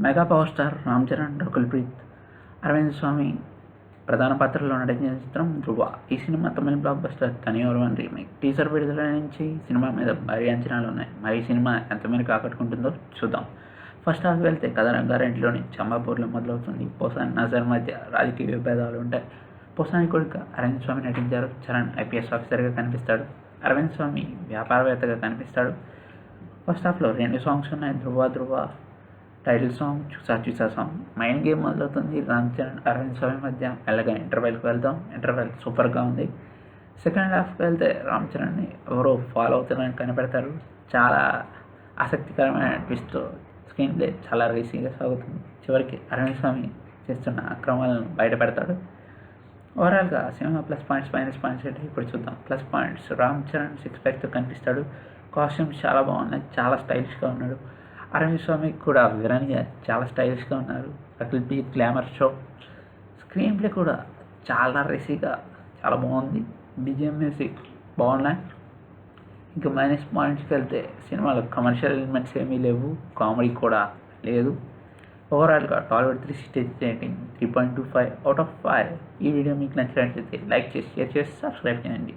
Mega power star Ram Charan, Rakul Preet, Arvind Swamy ప్రధాన పాత్రలో నటించిన చిత్రం ధృవ. ఈ సినిమా తమిళ block buster Thani Oruvan remake. Teaser విడుదల నుంచి సినిమా మీద భారీ అంచనాలు ఉన్నాయి. మరి ఈ సినిమా ఎంత మేరకు ఆకట్టుకుంటుందో చూద్దాం. ఫస్ట్ హాఫ్ వెళ్తే కథ రంగారెడ్డిలోని చంబాపూర్లో మొదలవుతుంది. పోసాని నజర్ మధ్య రాజకీయ విభేదాలు ఉంటాయి. పోసాని కొడుకు అరవింద్ స్వామి నటించారు. చరణ్ ఐపీఎస్ ఆఫీసర్గా కనిపిస్తాడు. అరవింద్ స్వామి వ్యాపారవేత్తగా కనిపిస్తాడు. ఫస్ట్ హాఫ్లో 2 సాంగ్స్ ఉన్నాయి. ధృవ ధృవ టైటిల్ సాంగ్, చూసా చూసా సాంగ్. మైండ్ గేమ్ మొదలవుతుంది రామ్ చరణ్, అరవింద్ స్వామి మధ్య. మెల్లగా ఇంటర్వెల్కి వెళ్దాం. ఇంటర్వెల్ సూపర్గా ఉంది. సెకండ్ హాఫ్కి వెళ్తే రామ్ చరణ్ని ఎవరో ఫాలో అవుతున్నారని కనిపెడతారు. చాలా ఆసక్తికరమైన ట్విస్ట్. స్క్రీన్ ప్లే చాలా రేసీగా సాగుతుంది. చివరికి అరవింద్ స్వామి చేస్తున్న అక్రమాలను బయటపెడతాడు. ఓవరాల్గా cinema plus points, minus points ఏంటి ఇప్పుడు చూద్దాం. ప్లస్ పాయింట్స్: రామ్ చరణ్ 6 ప్యాక్తో కనిపిస్తాడు. కాస్ట్యూమ్స్ చాలా బాగున్నాయి. చాలా స్టైలిష్గా ఉన్నాడు. అరవింద్ స్వామి కూడా విలన్గా చాలా స్టైలిష్గా ఉన్నారు. Rakul Preet glamour show. Screen play కూడా చాలా రేసీగా చాలా బాగుంది. బీజిఎం మ్యూజిక్ బాగున్నాయి. ఇంకా మైనస్ పాయింట్స్కి వెళ్తే సినిమాలో కమర్షియల్ ఎలిమెంట్స్ ఏమీ లేవు. కామెడీ కూడా లేదు. ఓవరాల్గా టాలీవుడ్ 360 రేటింగ్ 3.25 అవుట్ ఆఫ్ 5. ఈ వీడియో మీకు నచ్చినట్లయితే లైక్ చేసి, షేర్ చేసి, సబ్స్క్రైబ్ చేయండి.